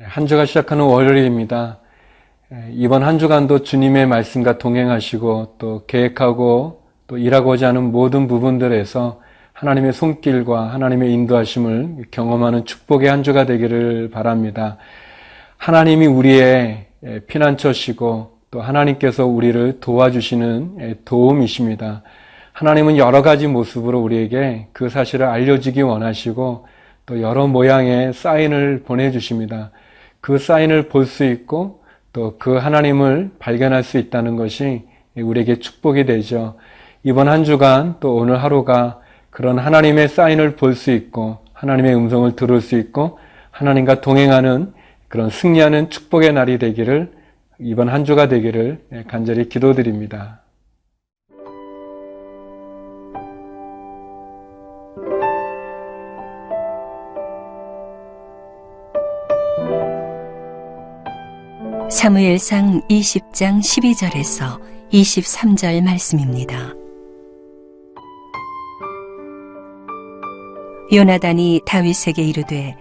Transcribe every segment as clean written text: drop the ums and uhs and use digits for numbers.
한 주가 시작하는 월요일입니다. 이번 한 주간도 주님의 말씀과 동행하시고 또 계획하고 또 일하고자 하는 모든 부분들에서 하나님의 손길과 하나님의 인도하심을 경험하는 축복의 한 주가 되기를 바랍니다. 하나님이 우리의 피난처시고 또 하나님께서 우리를 도와주시는 도움이십니다. 하나님은 여러 가지 모습으로 우리에게 그 사실을 알려주기 원하시고 또 여러 모양의 사인을 보내주십니다. 그 사인을 볼 수 있고 또 그 하나님을 발견할 수 있다는 것이 우리에게 축복이 되죠. 이번 한 주간 또 오늘 하루가 그런 하나님의 사인을 볼 수 있고 하나님의 음성을 들을 수 있고 하나님과 동행하는 그런 승리하는 축복의 날이 되기를, 이번 한 주가 되기를 간절히 기도드립니다. 사무엘상 20장 12절에서 23절 말씀입니다. 요나단이 다윗에게 이르되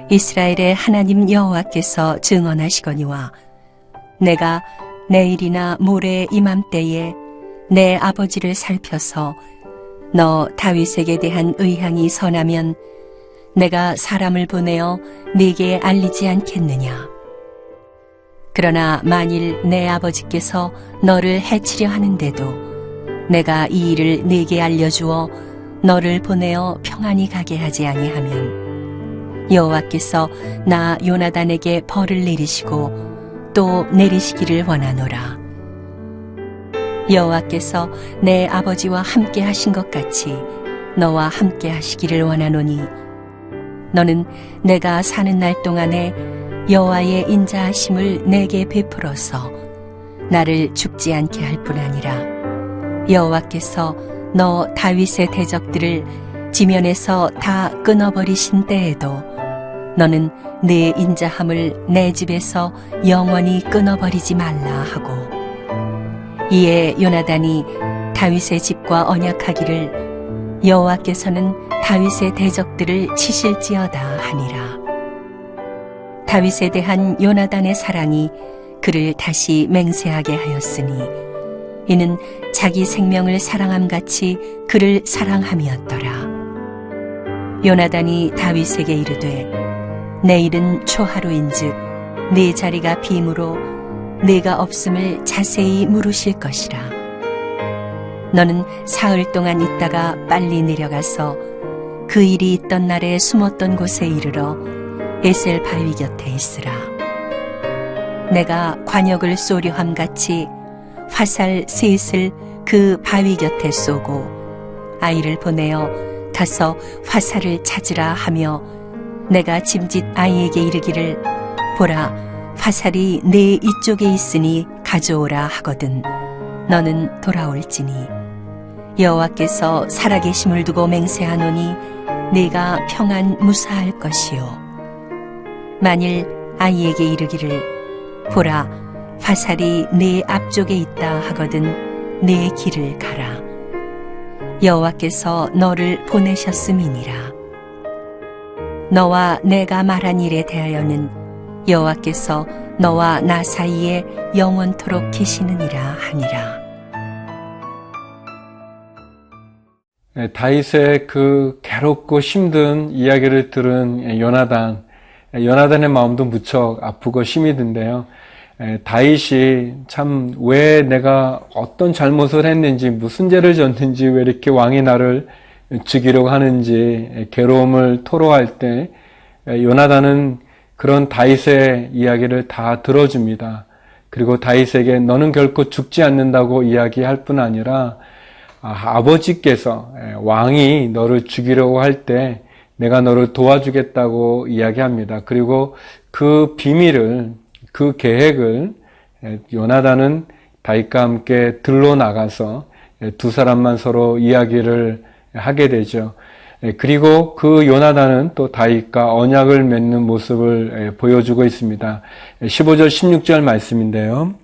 이스라엘의 하나님 여호와께서 증언하시거니와 내가 내일이나 모레 이맘때에 내 아버지를 살펴서 너 다윗에게 대한 의향이 선하면 내가 사람을 보내어 네게 알리지 않겠느냐. 그러나 만일 내 아버지께서 너를 해치려 하는데도 내가 이 일을 네게 알려주어 너를 보내어 평안히 가게 하지 아니하면 여호와께서 나 요나단에게 벌을 내리시고 또 내리시기를 원하노라. 여호와께서 내 아버지와 함께 하신 것 같이 너와 함께 하시기를 원하노니 너는 내가 사는 날 동안에 여호와의 인자하심을 내게 베풀어서 나를 죽지 않게 할 뿐 아니라 여호와께서 너 다윗의 대적들을 지면에서 다 끊어버리신 때에도 너는 내 인자함을 내 집에서 영원히 끊어버리지 말라 하고, 이에 요나단이 다윗의 집과 언약하기를 여호와께서는 다윗의 대적들을 치실지어다 하니라. 다윗에 대한 요나단의 사랑이 그를 다시 맹세하게 하였으니 이는 자기 생명을 사랑함같이 그를 사랑함이었더라. 요나단이 다윗에게 이르되 내일은 초하루인즉 네 자리가 빔으로 네가 없음을 자세히 물으실 것이라. 너는 사흘 동안 있다가 빨리 내려가서 그 일이 있던 날에 숨었던 곳에 이르러 에셀 바위 곁에 있으라. 내가 관역을 쏘려 함같이 화살 셋을 그 바위 곁에 쏘고 아이를 보내어 가서 화살을 찾으라 하며 내가 짐짓 아이에게 이르기를 보라 화살이 내 이쪽에 있으니 가져오라 하거든 너는 돌아올지니 여호와께서 살아계심을 두고 맹세하노니 네가 평안 무사할 것이요. 만일 아이에게 이르기를 보라 화살이 내 앞쪽에 있다 하거든 내 길을 가라. 여호와께서 너를 보내셨음이니라. 너와 내가 말한 일에 대하여는 여호와께서 너와 나 사이에 영원토록 계시느니라 하니라. 다윗의 그 괴롭고 힘든 이야기를 들은 요나단의 마음도 무척 아프고 힘이 든데요. 다윗이 참 왜 내가 어떤 잘못을 했는지 무슨 죄를 졌는지 왜 이렇게 왕이 나를 죽이려고 하는지 괴로움을 토로할 때 요나단은 그런 다윗의 이야기를 다 들어줍니다. 그리고 다윗에게 너는 결코 죽지 않는다고 이야기할 뿐 아니라 아버지께서 왕이 너를 죽이려고 할 때 내가 너를 도와주겠다고 이야기합니다. 그리고 그 비밀을 그 계획을 요나단은 다윗과 함께 들로 나가서 두 사람만 서로 이야기를 하게 되죠. 그리고 그 요나단은 또 다윗과 언약을 맺는 모습을 보여주고 있습니다. 15절 16절 말씀인데요.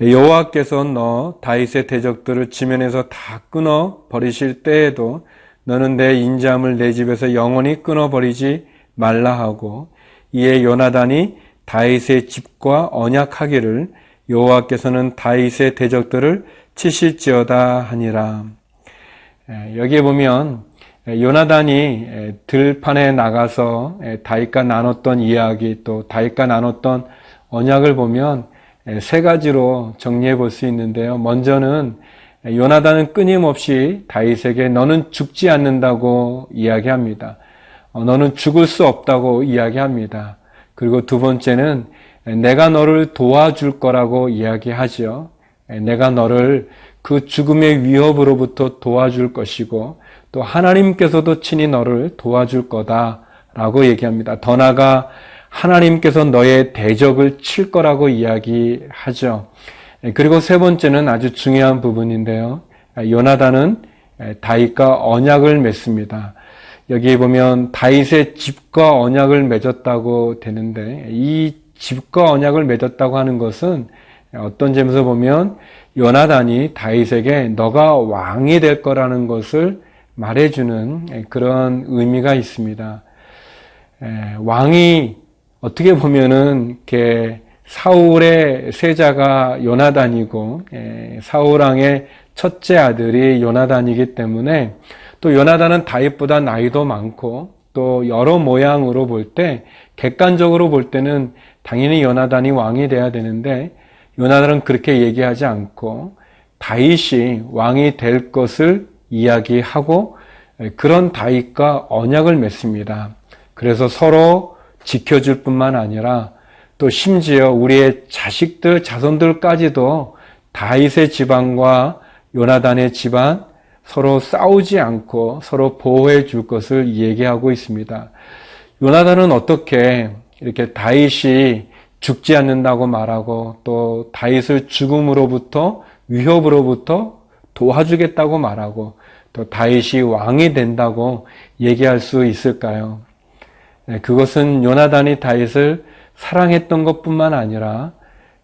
여호와께서 너 다윗의 대적들을 지면에서 다 끊어 버리실 때에도 너는 내 인자함을 내 집에서 영원히 끊어 버리지 말라 하고, 이에 요나단이 다윗의 집과 언약하기를 여호와께서는 다윗의 대적들을 치실지어다 하니라. 여기에 보면 요나단이 들판에 나가서 다윗과 나눴던 이야기, 또 다윗과 나눴던 언약을 보면 세 가지로 정리해 볼 수 있는데요. 먼저는 요나단은 끊임없이 다윗에게 너는 죽지 않는다고 이야기합니다. 너는 죽을 수 없다고 이야기합니다. 그리고 두 번째는 내가 너를 도와줄 거라고 이야기하죠. 내가 너를 그 죽음의 위협으로부터 도와줄 것이고, 또 하나님께서도 친히 너를 도와줄 거다라고 얘기합니다. 더 나아가 하나님께서 너의 대적을 칠 거라고 이야기하죠. 그리고 세 번째는 아주 중요한 부분인데요. 요나단은 다윗과 언약을 맺습니다. 여기에 보면 다윗의 집과 언약을 맺었다고 되는데, 이 집과 언약을 맺었다고 하는 것은 어떤 점에서 보면 요나단이 다윗에게 너가 왕이 될 거라는 것을 말해주는 그런 의미가 있습니다. 왕이 어떻게 보면은 이렇게 사울의 세자가 요나단이고 사울 왕의 첫째 아들이 요나단이기 때문에, 또 요나단은 다윗보다 나이도 많고 또 여러 모양으로 볼 때, 객관적으로 볼 때는 당연히 요나단이 왕이 돼야 되는데, 요나단은 그렇게 얘기하지 않고 다윗이 왕이 될 것을 이야기하고 그런 다윗과 언약을 맺습니다. 그래서 서로 지켜줄 뿐만 아니라 또 심지어 우리의 자식들, 자손들까지도 다윗의 집안과 요나단의 집안 서로 싸우지 않고 서로 보호해 줄 것을 얘기하고 있습니다. 요나단은 어떻게 이렇게 다윗이 죽지 않는다고 말하고 또 다윗을 죽음으로부터, 위협으로부터 도와주겠다고 말하고 또 다윗이 왕이 된다고 얘기할 수 있을까요? 그것은 요나단이 다윗을 사랑했던 것뿐만 아니라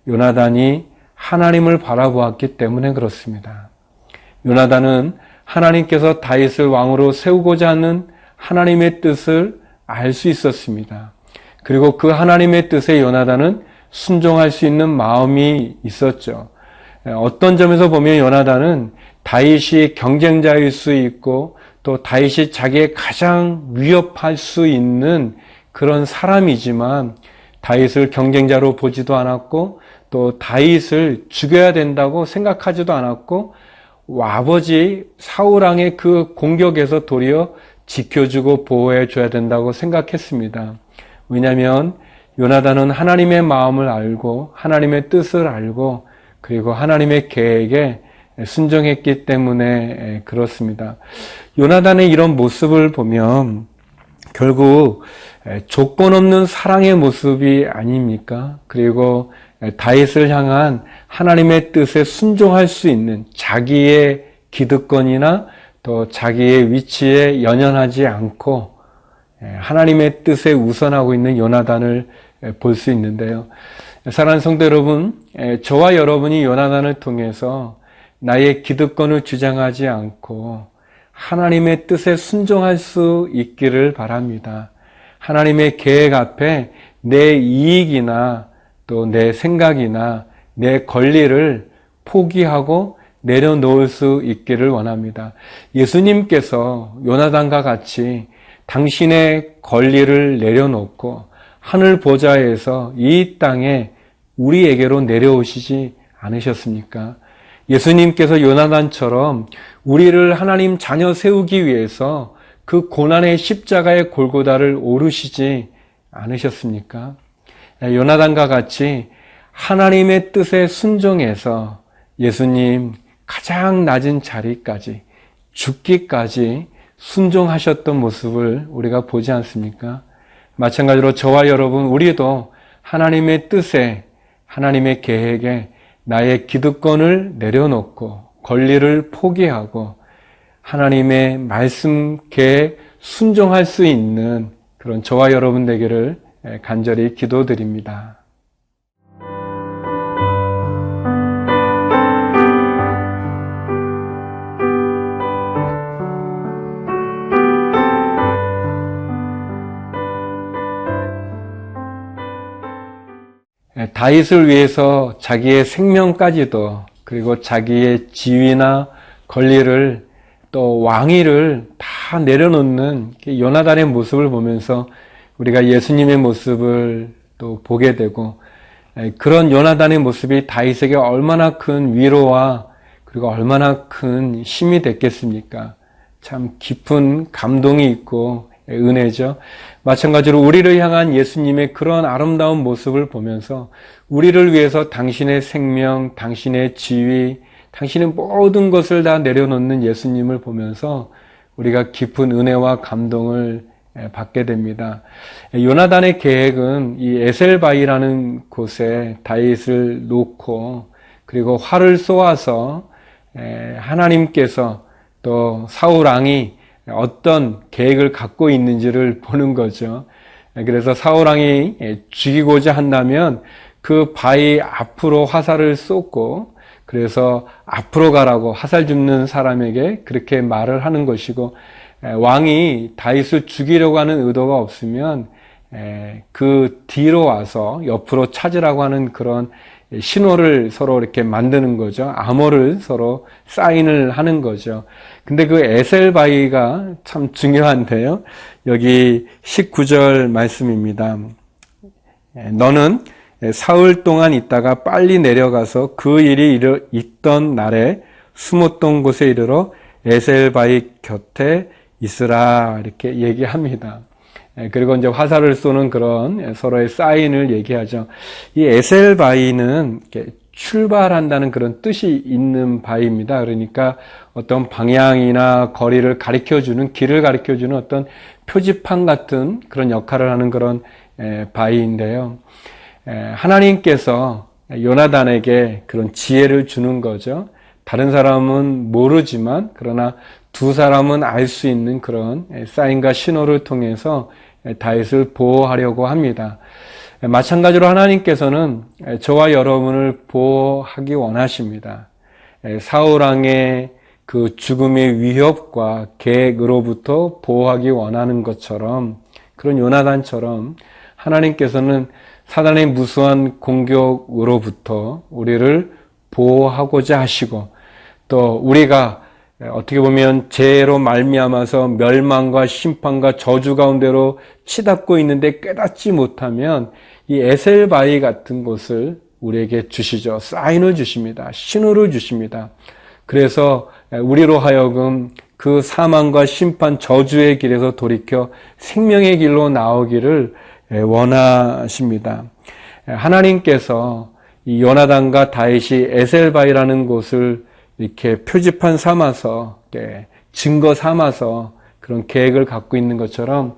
요나단이 하나님을 바라보았기 때문에 그렇습니다. 요나단은 하나님께서 다윗을 왕으로 세우고자 하는 하나님의 뜻을 알 수 있었습니다. 그리고 그 하나님의 뜻에 요나단은 순종할 수 있는 마음이 있었죠. 어떤 점에서 보면 요나단은 다윗이 경쟁자일 수 있고 또 다윗이 자기의 가장 위협할 수 있는 그런 사람이지만 다윗을 경쟁자로 보지도 않았고 또 다윗을 죽여야 된다고 생각하지도 않았고 아버지 사울 왕의 그 공격에서 도리어 지켜주고 보호해 줘야 된다고 생각했습니다. 왜냐하면 요나단은 하나님의 마음을 알고 하나님의 뜻을 알고 그리고 하나님의 계획에 순종했기 때문에 그렇습니다. 요나단의 이런 모습을 보면 결국 조건 없는 사랑의 모습이 아닙니까? 그리고 다윗을 향한 하나님의 뜻에 순종할 수 있는 자기의 기득권이나 또 자기의 위치에 연연하지 않고 하나님의 뜻에 우선하고 있는 요나단을 볼 수 있는데요. 사랑하는 성도 여러분, 저와 여러분이 요나단을 통해서 나의 기득권을 주장하지 않고 하나님의 뜻에 순종할 수 있기를 바랍니다. 하나님의 계획 앞에 내 이익이나 또 내 생각이나 내 권리를 포기하고 내려놓을 수 있기를 원합니다. 예수님께서 요나단과 같이 당신의 권리를 내려놓고 하늘 보좌에서 이 땅에 우리에게로 내려오시지 않으셨습니까? 예수님께서 요나단처럼 우리를 하나님 자녀 세우기 위해서 그 고난의 십자가의 골고다를 오르시지 않으셨습니까? 요나단과 같이 하나님의 뜻에 순종해서 예수님 가장 낮은 자리까지 죽기까지 순종하셨던 모습을 우리가 보지 않습니까? 마찬가지로 저와 여러분, 우리도 하나님의 뜻에 하나님의 계획에 나의 기득권을 내려놓고 권리를 포기하고 하나님의 말씀 계획 순종할 수 있는 그런 저와 여러분 되기를 간절히 기도드립니다. 다윗을 위해서 자기의 생명까지도 그리고 자기의 지위나 권리를 또 왕위를 다 내려놓는 요나단의 모습을 보면서 우리가 예수님의 모습을 또 보게 되고 그런 요나단의 모습이 다윗에게 얼마나 큰 위로와 그리고 얼마나 큰 힘이 됐겠습니까? 참 깊은 감동이 있고 은혜죠. 마찬가지로 우리를 향한 예수님의 그런 아름다운 모습을 보면서 우리를 위해서 당신의 생명, 당신의 지위, 당신의 모든 것을 다 내려놓는 예수님을 보면서 우리가 깊은 은혜와 감동을 받게 됩니다. 요나단의 계획은 이 에셀바이라는 곳에 다윗을 놓고 그리고 활을 쏘아서 하나님께서 또 사울 왕이 어떤 계획을 갖고 있는지를 보는 거죠. 그래서 사울 왕이 죽이고자 한다면 그 바위 앞으로 화살을 쏟고 그래서 앞으로 가라고 화살 줍는 사람에게 그렇게 말을 하는 것이고 왕이 다윗을 죽이려고 하는 의도가 없으면 그 뒤로 와서 옆으로 찾으라고 하는 그런 신호를 서로 이렇게 만드는 거죠. 암호를 서로 사인을 하는 거죠. 근데 그 에셀바이가 참 중요한데요. 여기 19절 말씀입니다. 너는 사흘 동안 있다가 빨리 내려가서 그 일이 있던 날에 숨었던 곳에 이르러 에셀바이 곁에 있으라 이렇게 얘기합니다. 그리고 이제 화살을 쏘는 그런 서로의 사인을 얘기하죠. 이 에셀바이는 출발한다는 그런 뜻이 있는 바위입니다. 그러니까 어떤 방향이나 거리를 가리켜주는, 길을 가리켜주는 어떤 표지판 같은 그런 역할을 하는 그런 바위인데요. 하나님께서 요나단에게 그런 지혜를 주는 거죠. 다른 사람은 모르지만 그러나 두 사람은 알 수 있는 그런 사인과 신호를 통해서 다윗을 보호하려고 합니다. 마찬가지로 하나님께서는 저와 여러분을 보호하기 원하십니다. 사울 왕의 그 죽음의 위협과 계획으로부터 보호하기 원하는 것처럼 그런 요나단처럼 하나님께서는 사단의 무수한 공격으로부터 우리를 보호하고자 하시고 또 우리가 어떻게 보면 죄로 말미암아서 멸망과 심판과 저주 가운데로 치닫고 있는데 깨닫지 못하면 이 에셀바위 같은 곳을 우리에게 주시죠. 사인을 주십니다. 신호를 주십니다. 그래서 우리로 하여금 그 사망과 심판 저주의 길에서 돌이켜 생명의 길로 나오기를 원하십니다. 하나님께서 이 요나단과 다윗이 에셀바위라는 곳을 이렇게 표지판 삼아서 증거 삼아서 그런 계획을 갖고 있는 것처럼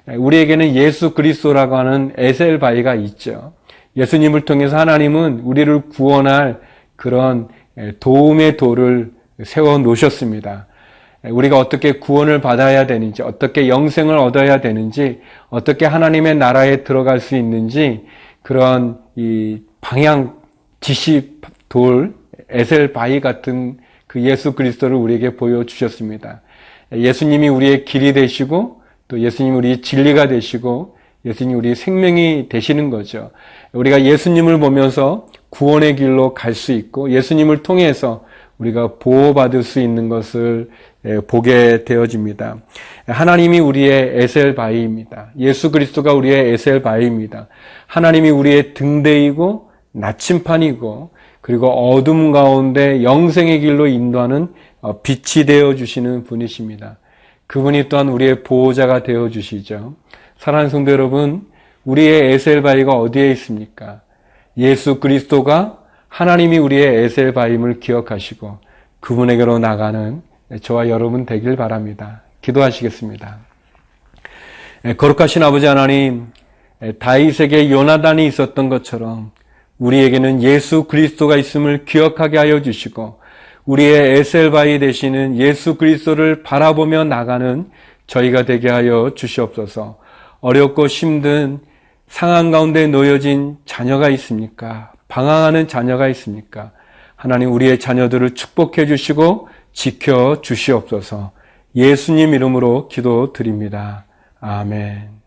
우리에게는 예수 그리스도라고 하는 에셀바위가 있죠. 예수님을 통해서 하나님은 우리를 구원할 그런 도움의 도를 세워 놓으셨습니다. 우리가 어떻게 구원을 받아야 되는지, 어떻게 영생을 얻어야 되는지, 어떻게 하나님의 나라에 들어갈 수 있는지 그런 이 방향 지시 돌 에셀바위 같은 그 예수 그리스도를 우리에게 보여주셨습니다. 예수님이 우리의 길이 되시고 또 예수님이 우리의 진리가 되시고 예수님이 우리의 생명이 되시는 거죠. 우리가 예수님을 보면서 구원의 길로 갈 수 있고 예수님을 통해서 우리가 보호받을 수 있는 것을 보게 되어집니다. 하나님이 우리의 에셀바위입니다. 예수 그리스도가 우리의 에셀바위입니다. 하나님이 우리의 등대이고 나침판이고 그리고 어둠 가운데 영생의 길로 인도하는 빛이 되어주시는 분이십니다. 그분이 또한 우리의 보호자가 되어주시죠. 사랑하는 성도 여러분, 우리의 에셀바위가 어디에 있습니까? 예수 그리스도가 하나님이 우리의 에셀바임을 기억하시고 그분에게로 나가는 저와 여러분 되길 바랍니다. 기도하시겠습니다. 거룩하신 아버지 하나님, 다윗에게 요나단이 있었던 것처럼 우리에게는 예수 그리스도가 있음을 기억하게 하여 주시고 우리의 에셀바이 되시는 예수 그리스도를 바라보며 나가는 저희가 되게 하여 주시옵소서. 어렵고 힘든 상황 가운데 놓여진 자녀가 있습니까? 방황하는 자녀가 있습니까? 하나님 우리의 자녀들을 축복해 주시고 지켜 주시옵소서. 예수님 이름으로 기도드립니다. 아멘.